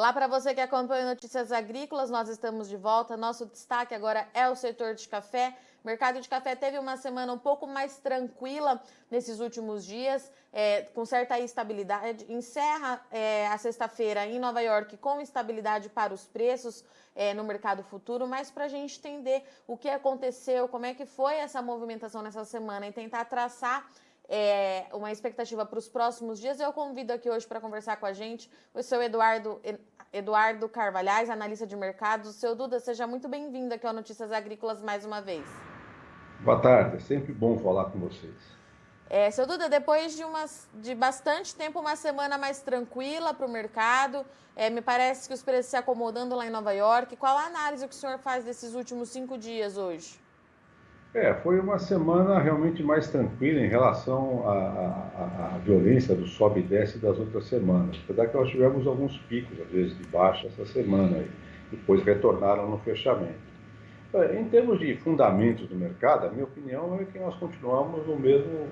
Olá para você que acompanha Notícias Agrícolas, nós estamos de volta. Nosso destaque agora é o setor de café. O mercado de café teve uma semana um pouco mais tranquila nesses últimos dias, com certa estabilidade. Encerra a sexta-feira em Nova York com estabilidade para os preços no mercado futuro, mas para a gente entender o que aconteceu, como é que foi essa movimentação nessa semana e tentar traçar uma expectativa para os próximos dias, eu convido aqui hoje para conversar com a gente o seu Eduardo Carvalhais, analista de mercados. O seu Duda, seja muito bem-vindo aqui ao Notícias Agrícolas mais uma vez. Boa tarde, é sempre bom falar com vocês. Seu Duda, depois de bastante tempo, uma semana mais tranquila para o mercado, me parece que os preços se acomodando lá em Nova York. Qual a análise que o senhor faz desses últimos 5 dias hoje? Foi uma semana realmente mais tranquila em relação à violência do sobe e desce das outras semanas. Apesar que nós tivemos alguns picos, às vezes, de baixa essa semana, e depois retornaram no fechamento. Em termos de fundamentos do mercado, a minha opinião é que nós continuamos no mesmo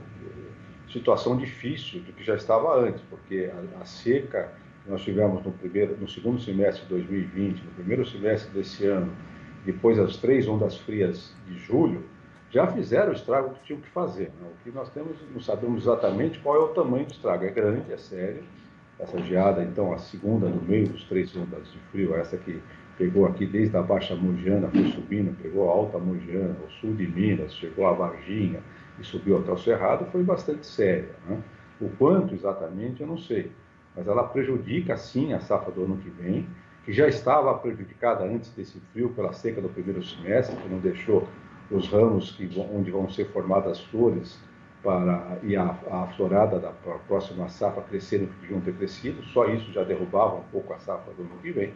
situação difícil do que já estava antes, porque a seca que nós tivemos no segundo semestre de 2020, no primeiro semestre desse ano, depois as 3 ondas frias de julho, já fizeram o estrago que tinham que fazer. Né? O que nós temos, não sabemos exatamente qual é o tamanho do estrago. É grande, é sério. Essa geada, então, a segunda no meio dos 3 ondas de frio, essa que pegou aqui desde a Baixa Mogiana, foi subindo, pegou a Alta Mogiana, o sul de Minas, chegou a Varginha e subiu até o Cerrado, foi bastante séria. Né? O quanto exatamente, eu não sei. Mas ela prejudica, sim, a safra do ano que vem, que já estava prejudicada antes desse frio pela seca do primeiro semestre, que não deixou os ramos onde vão ser formadas flores e a florada da próxima safra crescerem o que deviam ter crescido, só isso já derrubava um pouco a safra do ano que vem.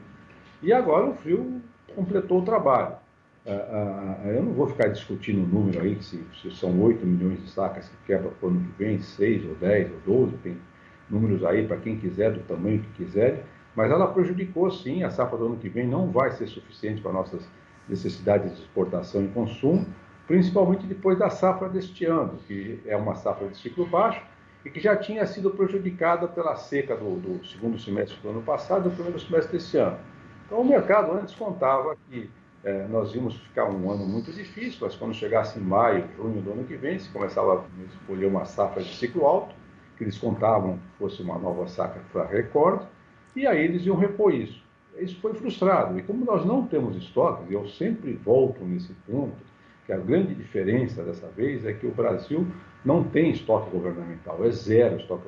E agora o frio completou o trabalho. Eu não vou ficar discutindo o número aí, se são 8 milhões de sacas que quebra para o ano que vem, 6 ou 10 ou 12, tem números aí para quem quiser, do tamanho que quiser, mas ela prejudicou sim, a safra do ano que vem não vai ser suficiente para nossas necessidades de exportação e consumo, principalmente depois da safra deste ano, que é uma safra de ciclo baixo e que já tinha sido prejudicada pela seca do segundo semestre do ano passado e do primeiro semestre desse ano. Então, o mercado antes contava que nós íamos ficar um ano muito difícil, mas quando chegasse em maio, junho do ano que vem, se começava a escolher uma safra de ciclo alto, que eles contavam que fosse uma nova safra para recorde, e aí eles iam repor isso. Isso foi frustrado. E como nós não temos estoques, e eu sempre volto nesse ponto, que a grande diferença dessa vez é que o Brasil não tem estoque governamental, é zero estoque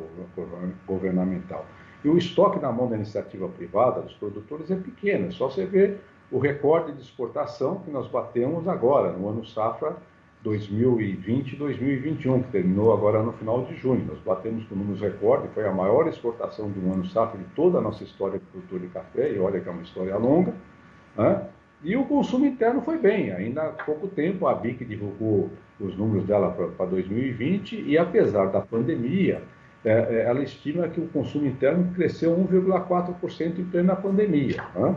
governamental. E o estoque na mão da iniciativa privada, dos produtores, é pequeno. É só você ver o recorde de exportação que nós batemos agora, no ano safra 2020-2021, que terminou agora no final de junho. Nós batemos com números recorde, foi a maior exportação de um ano safra de toda a nossa história de cultura de café, e olha que é uma história longa. Né? E o consumo interno foi bem, ainda há pouco tempo a BIC divulgou os números dela para 2020 e apesar da pandemia, ela estima que o consumo interno cresceu 1,4% em plena pandemia. Né?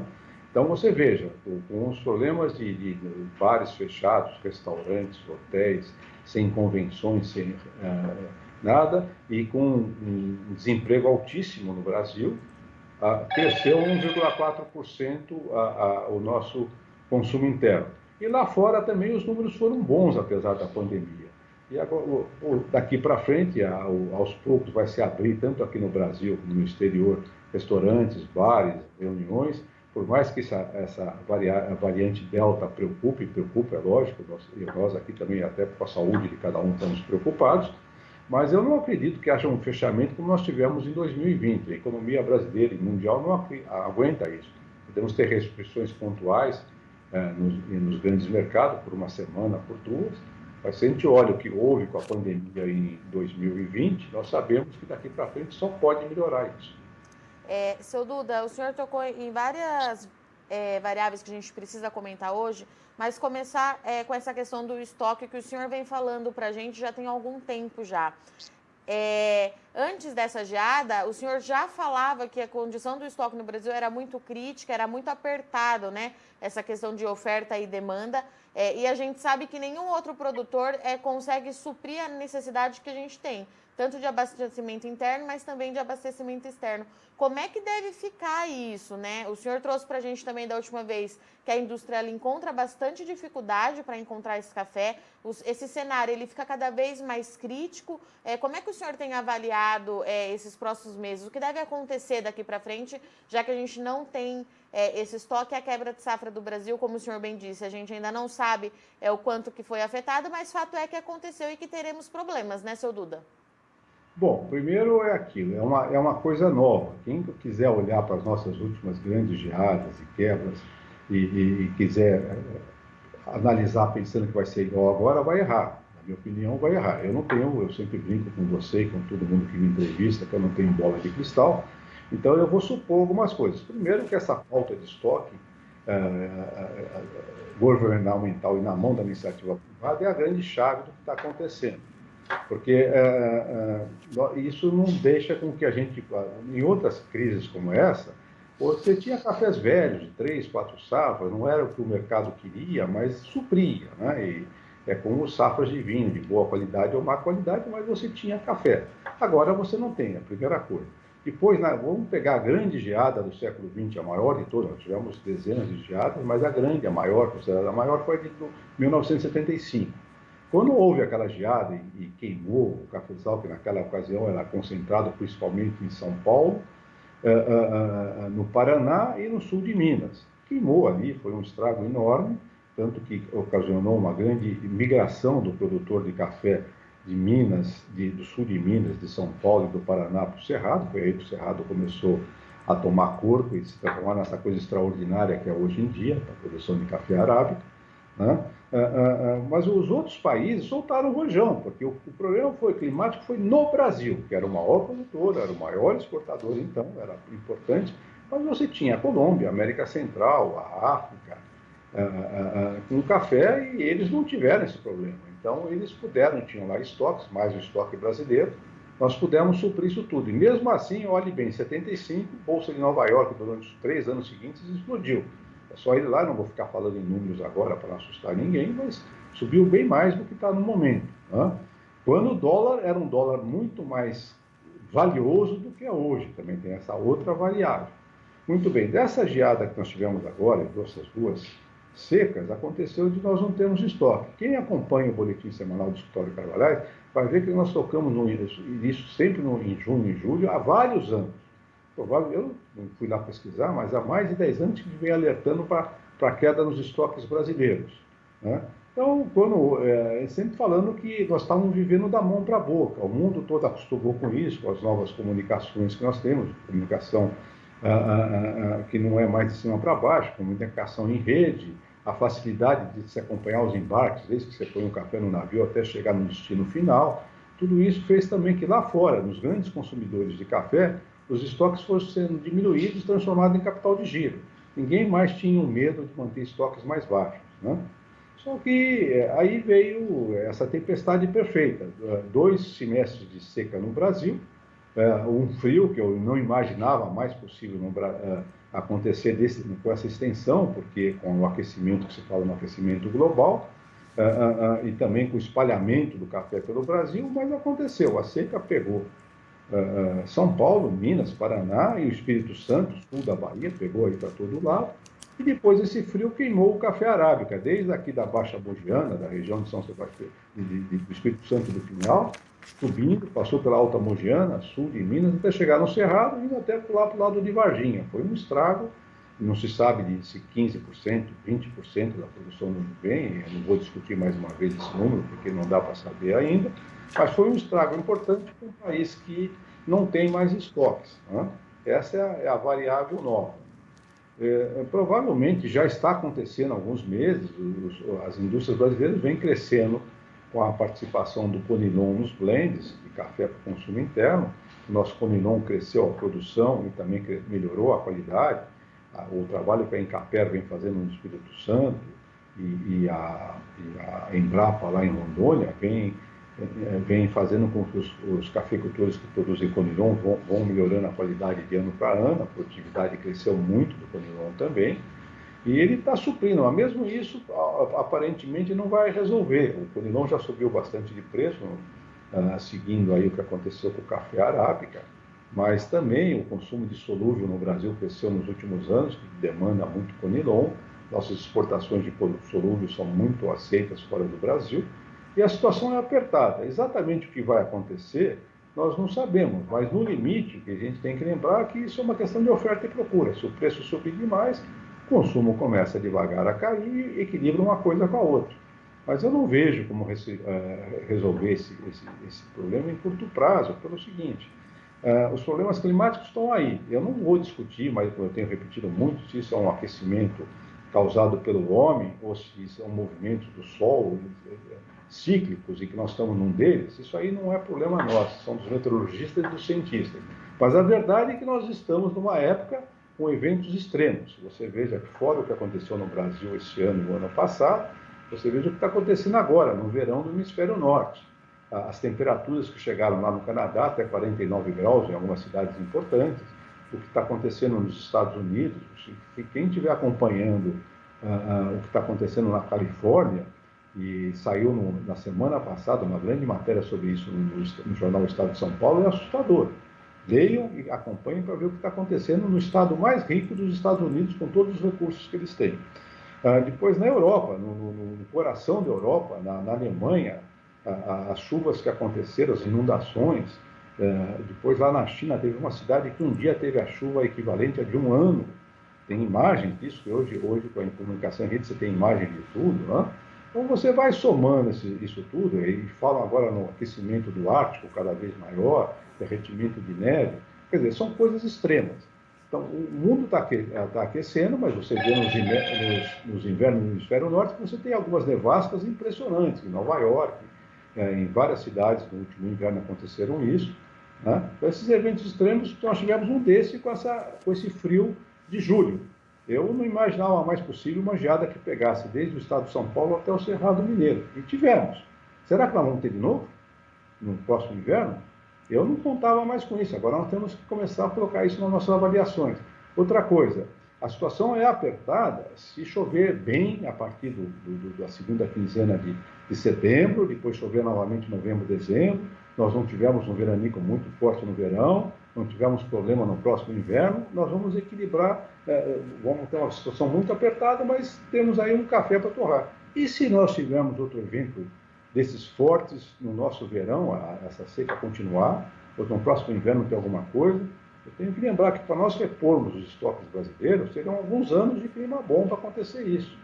Então você veja, com os problemas de bares fechados, restaurantes, hotéis, sem convenções, sem nada, e com um desemprego altíssimo no Brasil, cresceu 1,4% o nosso consumo interno. E lá fora também os números foram bons, apesar da pandemia. E agora, daqui para frente, aos poucos, vai se abrir, tanto aqui no Brasil como no exterior, restaurantes, bares, reuniões. Por mais que essa variante Delta preocupe, é lógico, nós aqui também, até com a saúde de cada um, estamos preocupados, mas eu não acredito que haja um fechamento como nós tivemos em 2020. A economia brasileira e mundial não aguenta isso. Podemos ter restrições pontuais nos grandes mercados, por uma semana, por 2, mas se a gente olha o que houve com a pandemia em 2020, nós sabemos que daqui para frente só pode melhorar isso. Seu Duda, o senhor tocou em várias variáveis que a gente precisa comentar hoje, mas começar com essa questão do estoque que o senhor vem falando para a gente já tem algum tempo já. Antes dessa geada, o senhor já falava que a condição do estoque no Brasil era muito crítica, era muito apertado, né? Essa questão de oferta e demanda. E a gente sabe que nenhum outro produtor consegue suprir a necessidade que a gente tem, tanto de abastecimento interno, mas também de abastecimento externo. Como é que deve ficar isso, né? O senhor trouxe para a gente também da última vez que a indústria ela encontra bastante dificuldade para encontrar esse café. Esse cenário ele fica cada vez mais crítico. Como é que o senhor tem avaliado esses próximos meses? O que deve acontecer daqui para frente, já que a gente não tem esse estoque e a quebra de safra do Brasil, como o senhor bem disse, a gente ainda não sabe o quanto que foi afetado, mas fato é que aconteceu e que teremos problemas, né, seu Duda? Bom, primeiro é aquilo, é uma coisa nova. Quem quiser olhar para as nossas últimas grandes geadas e quebras e quiser analisar pensando que vai ser igual agora, vai errar. Na minha opinião, vai errar. Eu sempre brinco com você e com todo mundo que me entrevista, que eu não tenho bola de cristal, então eu vou supor algumas coisas. Primeiro que essa falta de estoque governamental e na mão da iniciativa privada é a grande chave do que está acontecendo. Porque isso não deixa com que a gente, em outras crises como essa, você tinha cafés velhos, de 3, 4 safras, não era o que o mercado queria, mas supria, né? E é como safras de vinho, de boa qualidade ou má qualidade, mas você tinha café. Agora você não tem, a primeira coisa. Depois, vamos pegar a grande geada do século XX, a maior de todas, nós tivemos dezenas de geadas, mas a grande, a maior, considerada a maior, foi de 1975. Quando houve aquela geada e queimou o cafezal, que naquela ocasião era concentrado principalmente em São Paulo, no Paraná e no sul de Minas. Queimou ali, foi um estrago enorme, tanto que ocasionou uma grande migração do produtor de café de Minas, do sul de Minas, de São Paulo e do Paraná para o Cerrado. Foi aí que o Cerrado começou a tomar corpo e se transformar nessa coisa extraordinária que é hoje em dia, a produção de café arábica. Né? Mas os outros países soltaram o rojão, porque o problema climático foi no Brasil, que era o maior produtor, era o maior exportador, então era importante, mas você tinha a Colômbia, a América Central, a África, com café, e eles não tiveram esse problema. Então eles tinham lá estoques, mais o estoque brasileiro, nós pudemos suprir isso tudo. E mesmo assim, olhe bem, em 75, Bolsa de Nova York, durante os 3 anos seguintes, explodiu. É só ir lá, não vou ficar falando em números agora para não assustar ninguém, mas subiu bem mais do que está no momento. Né? Quando o dólar era um dólar muito mais valioso do que é hoje, também tem essa outra variável. Muito bem, dessa geada que nós tivemos agora, dessas duas secas, aconteceu de nós não termos estoque. Quem acompanha o boletim semanal do Escritório Carvalhais vai ver que nós tocamos isso sempre em junho e julho há vários anos. Eu não fui lá pesquisar, mas há mais de 10 anos que vem alertando para a queda nos estoques brasileiros. Né? Então, sempre falando que nós estávamos vivendo da mão para a boca. O mundo todo acostumou com isso, com as novas comunicações que nós temos, comunicação que não é mais de cima para baixo, comunicação em rede, a facilidade de se acompanhar os embarques, desde que você põe um café no navio até chegar no destino final. Tudo isso fez também que lá fora, nos grandes consumidores de café, os estoques foram sendo diminuídos e transformados em capital de giro. Ninguém mais tinha o medo de manter estoques mais baixos. Né? Só que aí veio essa tempestade perfeita. 2 semestres de seca no Brasil, um frio que eu não imaginava mais possível acontecer com essa extensão, porque com o aquecimento, que se fala no aquecimento global, e também com o espalhamento do café pelo Brasil, mas aconteceu. A seca pegou São Paulo, Minas, Paraná e o Espírito Santo, sul da Bahia, pegou aí para todo lado, e depois esse frio queimou o café arábica, desde aqui da Baixa Mogiana, da região de São Sebastião, do Espírito Santo e do Pinhal, subindo, passou pela Alta Mogiana, sul de Minas, até chegar no Cerrado, indo até lá para o lado de Varginha. Foi um estrago, não se sabe se 15%, 20% da produção não vem, eu não vou discutir mais uma vez esse número, porque não dá para saber ainda, mas foi um estrago importante para um país que não tem mais estoques. Né? Essa é a variável nova. Provavelmente já está acontecendo há alguns meses, as indústrias brasileiras vêm crescendo com a participação do Conilon nos blends de café para consumo interno. O nosso Conilon cresceu a produção e também melhorou a qualidade. O trabalho que a Encaper vem fazendo no Espírito Santo e a Embrapa lá em Rondônia vem vem fazendo com que os cafeicultores que produzem conilon vão melhorando a qualidade de ano para ano, a produtividade cresceu muito do conilon também, e ele está suprindo, mas mesmo isso aparentemente não vai resolver. O conilon já subiu bastante de preço, seguindo aí o que aconteceu com o café arábica, mas também o consumo de solúvel no Brasil cresceu nos últimos anos, que demanda muito conilon. Nossas exportações de produtos solúveis são muito aceitas fora do Brasil, e a situação é apertada. Exatamente o que vai acontecer, nós não sabemos, mas no limite, o que a gente tem que lembrar é que isso é uma questão de oferta e procura. Se o preço subir demais, o consumo começa devagar a cair e equilibra uma coisa com a outra. Mas eu não vejo como resolver esse problema em curto prazo, pelo seguinte: os problemas climáticos estão aí. Eu não vou discutir, mas eu tenho repetido muito, se isso é um aquecimento causado pelo homem ou se são movimentos do Sol cíclicos e que nós estamos num deles. Isso aí não é problema nosso, são dos meteorologistas e dos cientistas. Mas a verdade é que nós estamos numa época com eventos extremos. Você veja fora o que aconteceu no Brasil esse ano e no ano passado, você veja o que está acontecendo agora, no verão do hemisfério norte. As temperaturas que chegaram lá no Canadá, até 49 graus em algumas cidades importantes, o que está acontecendo nos Estados Unidos, quem estiver acompanhando o que está acontecendo na Califórnia, e saiu na semana passada uma grande matéria sobre isso no jornal Estado de São Paulo, é assustador. Leiam e acompanhem para ver o que está acontecendo no estado mais rico dos Estados Unidos, com todos os recursos que eles têm. Depois, na Europa, no coração da Europa, na Alemanha, as chuvas que aconteceram, as inundações. Depois, lá na China, teve uma cidade que um dia teve a chuva equivalente a de um ano. Tem imagens disso, que hoje com a comunicação em rede você tem imagem de tudo, né? Então, você vai somando isso tudo, e falam agora no aquecimento do Ártico cada vez maior, derretimento de neve. Quer dizer, são coisas extremas. Então, o mundo está aquecendo, mas você vê nos invernos no hemisfério norte que você tem algumas nevascas impressionantes. Em Nova York, em várias cidades no último inverno aconteceram isso. Né? Então, esses eventos extremos, nós tivemos um desse com esse frio de julho. Eu não imaginava mais possível uma geada que pegasse desde o estado de São Paulo até o Cerrado Mineiro. E tivemos. Será que nós vamos ter de novo no próximo inverno? Eu não contava mais com isso. Agora nós temos que começar a colocar isso nas nossas avaliações. Outra coisa, a situação é apertada se chover bem a partir da segunda quinzena de setembro, depois chover novamente em novembro, dezembro. Nós não tivemos um veranico muito forte no verão, não tivemos problema no próximo inverno. Nós vamos equilibrar, vamos ter uma situação muito apertada, mas temos aí um café para torrar. E se nós tivermos outro evento desses fortes no nosso verão, essa seca continuar, ou no próximo inverno ter alguma coisa, eu tenho que lembrar que para nós repormos os estoques brasileiros, serão alguns anos de clima bom para acontecer isso.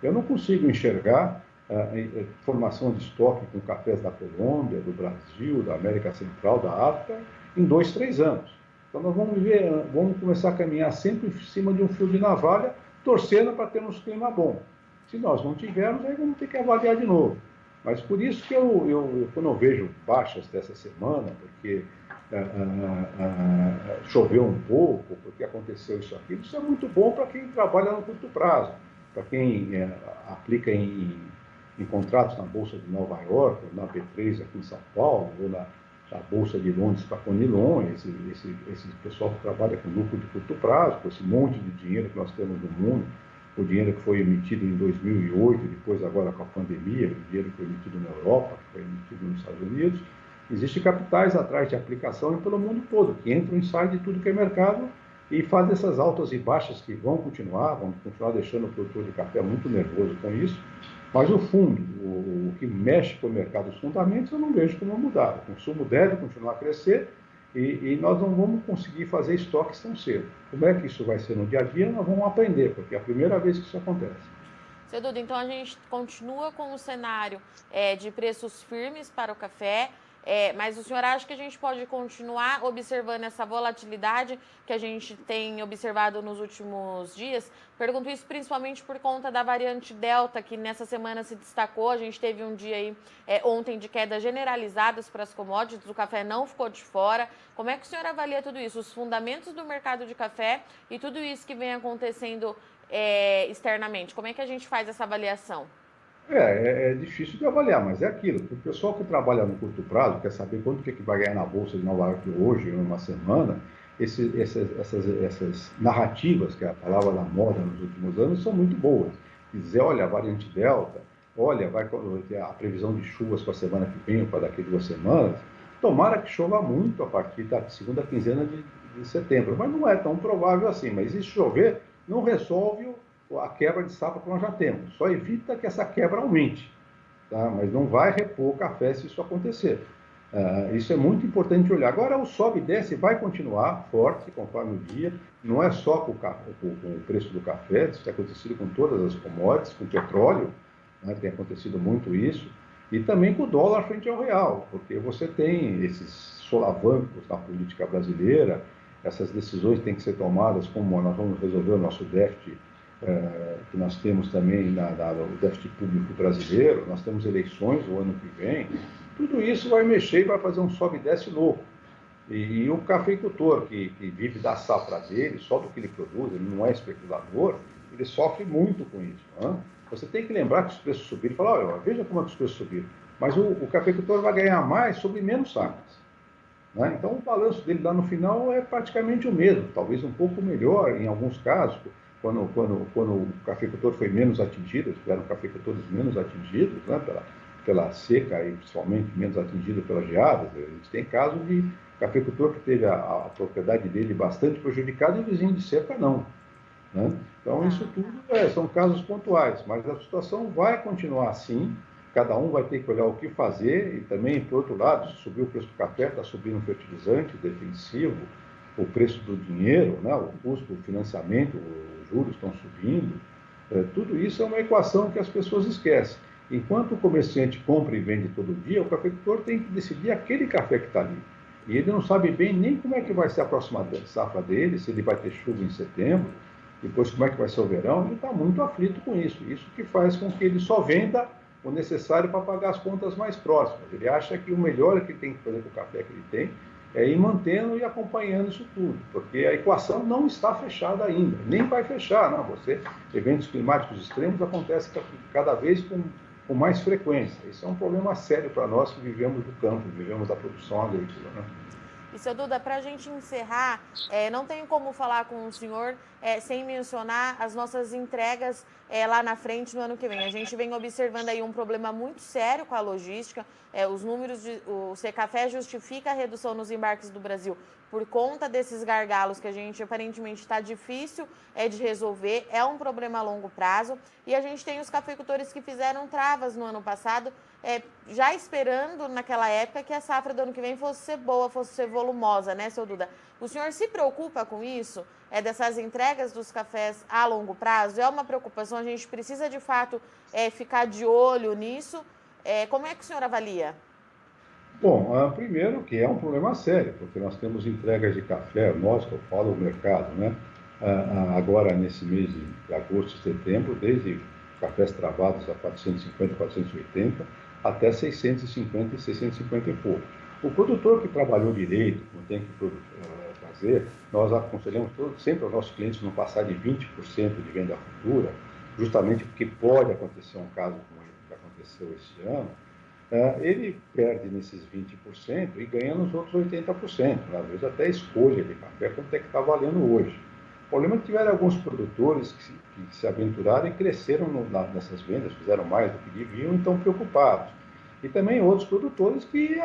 Eu não consigo enxergar formação de estoque com cafés da Colômbia, do Brasil, da América Central, da África, em 2, 3 anos. Então nós vamos começar a caminhar sempre em cima de um fio de navalha, torcendo para termos clima bom. Se nós não tivermos, aí vamos ter que avaliar de novo. Mas por isso que quando eu vejo baixas dessa semana, porque choveu um pouco, porque aconteceu isso aqui, isso é muito bom para quem trabalha no curto prazo, para quem aplica em contratos na Bolsa de Nova York, ou na B3 aqui em São Paulo, ou na Bolsa de Londres para Conilon, esse pessoal que trabalha com lucro de curto prazo, com esse monte de dinheiro que nós temos no mundo, o dinheiro que foi emitido em 2008, depois agora com a pandemia, o dinheiro que foi emitido na Europa, que foi emitido nos Estados Unidos. Existem capitais atrás de aplicação e pelo mundo todo, que entram e saem de tudo que é mercado e fazem essas altas e baixas que vão continuar deixando o produtor de café muito nervoso com isso. Mas o fundo, o que mexe com o mercado, os fundamentos, eu não vejo como mudar. O consumo deve continuar a crescer e nós não vamos conseguir fazer estoques tão cedo. Como é que isso vai ser no dia a dia? Nós vamos aprender, porque é a primeira vez que isso acontece. Seu Duda, então a gente continua com o cenário de preços firmes para o café, mas o senhor acha que a gente pode continuar observando essa volatilidade que a gente tem observado nos últimos dias? Pergunto isso principalmente por conta da variante Delta, que nessa semana se destacou. A gente teve um dia aí, ontem de quedas generalizadas para as commodities, o café não ficou de fora. Como é que o senhor avalia tudo isso? Os fundamentos do mercado de café e tudo isso que vem acontecendo externamente. Como é que a gente faz essa avaliação? É difícil de avaliar, mas é aquilo. O pessoal que trabalha no curto prazo quer saber quanto que vai ganhar na Bolsa de Nova York hoje, em uma semana. Essas narrativas, que é a palavra da moda nos últimos anos, são muito boas. Dizer, olha, a variante Delta, olha, vai ter a previsão de chuvas para a semana que vem ou para daqui 2 semanas. Tomara que chova muito a partir da segunda quinzena de setembro, mas não é tão provável assim. Mas se chover, não resolve a quebra de safra que nós já temos. Só evita que essa quebra aumente, tá? Mas não vai repor o café se isso acontecer. Isso é muito importante olhar. Agora, o sobe e desce vai continuar forte conforme o dia. Não é só com o preço do café, isso tem acontecido com todas as commodities, com o petróleo, né, tem acontecido muito isso. E também com o dólar frente ao real, porque você tem esses solavancos na política brasileira, essas decisões têm que ser tomadas, como nós vamos resolver o nosso déficit que nós temos também no déficit público brasileiro, nós temos eleições o ano que vem, tudo isso vai mexer e vai fazer um sobe e desce louco. E o cafeicultor que vive da safra dele, só do que ele produz, ele não é especulador, ele sofre muito com isso. Né? Você tem que lembrar que os preços subiram, falar, olha, veja como é que os preços subiram, mas o cafeicultor vai ganhar mais sobre menos sacas. Né? Então, o balanço dele lá no final é praticamente o mesmo, talvez um pouco melhor em alguns casos, quando o cafeicultor foi menos atingido, tiveram cafeicultores menos atingidos, né, pela seca e principalmente menos atingido pelas geadas. A gente tem casos de cafeicultor que teve a propriedade dele bastante prejudicada e o vizinho de cerca não. Né? Então, isso tudo são casos pontuais, mas a situação vai continuar assim, cada um vai ter que olhar o que fazer e também, por outro lado, se subir o preço do café, está subindo o fertilizante, o defensivo, o preço do dinheiro, né? O custo do financiamento, os juros estão subindo. Tudo isso é uma equação que as pessoas esquecem. Enquanto o comerciante compra e vende todo dia, o cafeicultor tem que decidir aquele café que está ali. E ele não sabe bem nem como é que vai ser a próxima safra dele, se ele vai ter chuva em setembro, depois como é que vai ser o verão, ele está muito aflito com isso. Isso que faz com que ele só venda o necessário para pagar as contas mais próximas. Ele acha que o melhor que ele tem que fazer com o café que ele tem é ir mantendo e acompanhando isso tudo, porque a equação não está fechada ainda, nem vai fechar, não. Eventos climáticos extremos acontecem cada vez com mais frequência. Isso é um problema sério para nós que vivemos do campo, vivemos da produção agrícola, né? E, seu Duda, para a gente encerrar, não tenho como falar com o senhor sem mencionar as nossas entregas lá na frente no ano que vem. A gente vem observando aí um problema muito sério com a logística. Os números o Secafé justifica a redução nos embarques do Brasil por conta desses gargalos que a gente aparentemente está difícil de resolver. É um problema a longo prazo. E a gente tem os cafeicultores que fizeram travas no ano passado, já esperando naquela época que a safra do ano que vem fosse ser boa, fosse ser volumosa, né, seu Duda? O senhor se preocupa com isso? Dessas entregas dos cafés a longo prazo? É uma preocupação? A gente precisa, de fato, ficar de olho nisso? Como é que o senhor avalia? Bom, primeiro que é um problema sério, porque nós temos entregas de café, nós, que eu falo, o mercado, né? Agora, nesse mês de agosto e setembro, desde cafés travados a 450, 480, até 650 e 650 e pouco. O produtor que trabalhou direito, não tem que fazer, nós aconselhamos sempre aos nossos clientes não passar de 20% de venda futura, justamente porque pode acontecer um caso como o que aconteceu esse ano. Ele perde nesses 20% e ganha nos outros 80%. Às vezes até escolha de café quanto é que está valendo hoje. O problema é que tiveram alguns produtores que se aventuraram e cresceram nessas vendas, fizeram mais do que deviam e estão preocupados. E também outros produtores que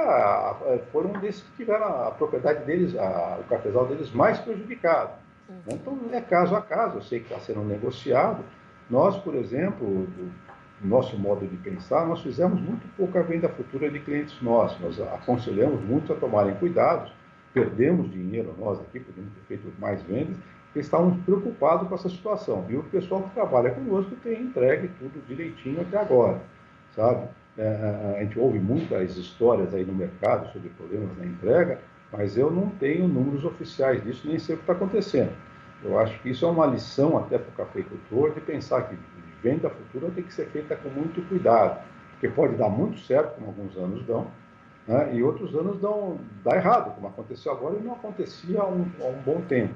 foram desses que tiveram a propriedade deles, o cafezal deles mais prejudicado. Então, é caso a caso, eu sei que está sendo negociado. Nós, por exemplo, nosso modo de pensar, nós fizemos muito pouca venda futura de clientes nossos. Nós aconselhamos muito a tomarem cuidados, perdemos dinheiro nós aqui, podemos ter feito mais vendas, porque estávamos preocupados com essa situação. E o pessoal que trabalha conosco tem entregue tudo direitinho até agora, sabe? A gente ouve muitas histórias aí no mercado sobre problemas na entrega, mas eu não tenho números oficiais disso, nem sei o que está acontecendo. Eu acho que isso é uma lição até para o cafeicultor de pensar que venda futura tem que ser feita com muito cuidado, porque pode dar muito certo, como alguns anos dão, né? E outros anos dá errado, como aconteceu agora e não acontecia há um bom tempo.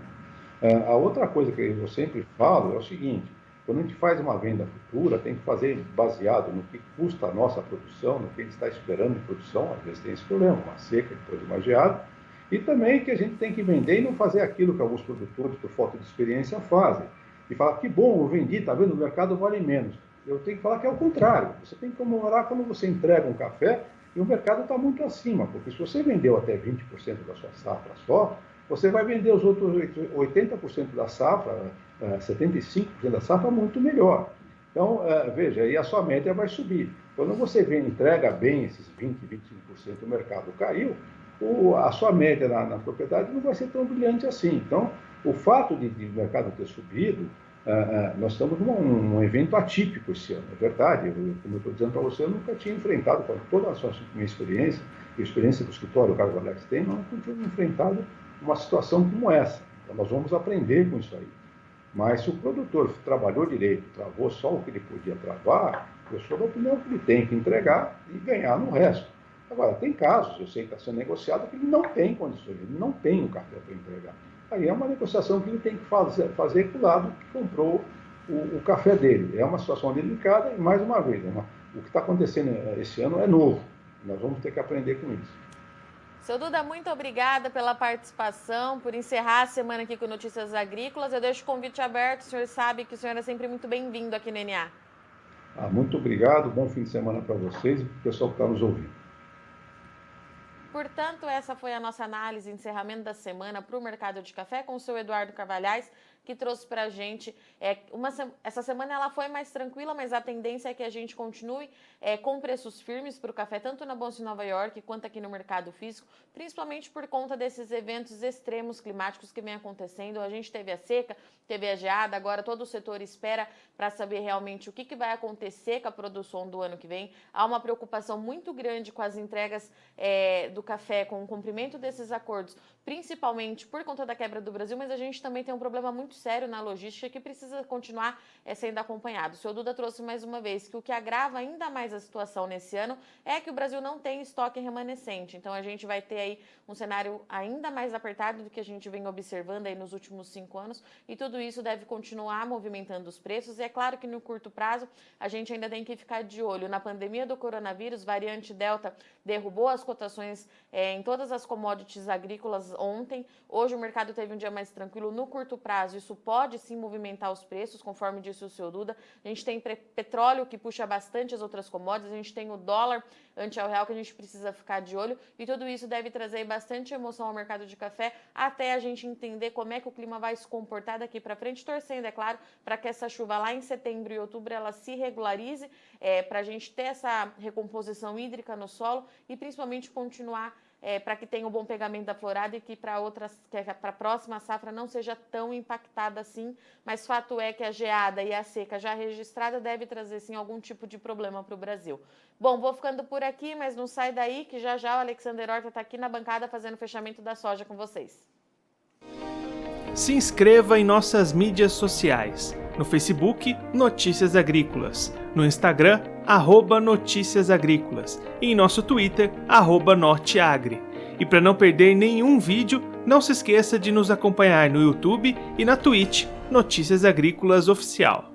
A outra coisa que eu sempre falo é o seguinte, Quando a gente faz uma venda futura, tem que fazer baseado no que custa a nossa produção, no que a gente está esperando de produção. Às vezes tem esse problema, uma seca depois de uma geada. E também que a gente tem que vender e não fazer aquilo que alguns produtores, por falta de experiência, fazem. E falar, que bom, eu vendi, está vendo, o mercado vale menos. Eu tenho que falar que é o contrário. Você tem que comemorar quando você entrega um café e o mercado está muito acima. Porque se você vendeu até 20% da sua safra só, você vai vender os outros 80% da safra, 75% da safra muito melhor. Então, veja, aí a sua média vai subir. Quando você entrega bem esses 20%, 25% do mercado caiu, a sua média na propriedade não vai ser tão brilhante assim. Então, o fato de o mercado ter subido, nós estamos num evento atípico esse ano, é verdade. Como eu estou dizendo para você, eu nunca tinha enfrentado, com toda a minha experiência, e a experiência do escritório, o Carlos Alex tem, nós não tínhamos enfrentado uma situação como essa. Então, nós vamos aprender com isso aí. Mas se o produtor trabalhou direito, travou só o que ele podia travar, eu sou da opinião que ele tem que entregar e ganhar no resto. Agora, tem casos, eu sei que está sendo negociado, que ele não tem condições, ele não tem o café para entregar. Aí é uma negociação que ele tem que fazer com o lado que comprou o café dele. É uma situação delicada e, mais uma vez, o que está acontecendo esse ano é novo. Nós vamos ter que aprender com isso. Seu Duda, muito obrigada pela participação, por encerrar a semana aqui com Notícias Agrícolas. Eu deixo o convite aberto, o senhor sabe que o senhor é sempre muito bem-vindo aqui no NA. Muito obrigado, bom fim de semana para vocês e para o pessoal que está nos ouvindo. Portanto, essa foi a nossa análise, encerramento da semana para o mercado de café com o seu Eduardo Carvalhais, que trouxe para a gente, essa semana ela foi mais tranquila, mas a tendência é que a gente continue com preços firmes para o café, tanto na Bolsa de Nova York quanto aqui no mercado físico, principalmente por conta desses eventos extremos climáticos que vem acontecendo. A gente teve a seca, teve a geada, agora todo o setor espera para saber realmente o que vai acontecer com a produção do ano que vem. Há uma preocupação muito grande com as entregas do café, com o cumprimento desses acordos, principalmente por conta da quebra do Brasil, mas a gente também tem um problema muito sério na logística que precisa continuar sendo acompanhado. O senhor Duda trouxe mais uma vez que o que agrava ainda mais a situação nesse ano é que o Brasil não tem estoque remanescente, então a gente vai ter aí um cenário ainda mais apertado do que a gente vem observando aí nos últimos 5 anos, e tudo isso deve continuar movimentando os preços. E é claro que no curto prazo a gente ainda tem que ficar de olho na pandemia do coronavírus. Variante Delta derrubou as cotações em todas as commodities agrícolas ontem. Hoje o mercado teve um dia mais tranquilo. No curto prazo isso pode sim movimentar os preços, conforme disse o senhor Duda. A gente tem petróleo que puxa bastante as outras commodities, a gente tem o dólar ante ao real que a gente precisa ficar de olho, e tudo isso deve trazer bastante emoção ao mercado de café até a gente entender como é que o clima vai se comportar daqui para frente, torcendo, é claro, para que essa chuva lá em setembro e outubro ela se regularize, para a gente ter essa recomposição hídrica no solo e principalmente continuar para que tenha um bom pegamento da florada e que para a próxima safra não seja tão impactada assim, mas fato é que a geada e a seca já registrada deve trazer sim algum tipo de problema para o Brasil. Bom, vou ficando por aqui, mas não sai daí que já o Alexander Horta está aqui na bancada fazendo o fechamento da soja com vocês. Se inscreva em nossas mídias sociais. No Facebook, Notícias Agrícolas. No Instagram, @Notícias Agrícolas. E em nosso Twitter, @Norteagri. E para não perder nenhum vídeo, não se esqueça de nos acompanhar no YouTube e na Twitch, Notícias Agrícolas Oficial.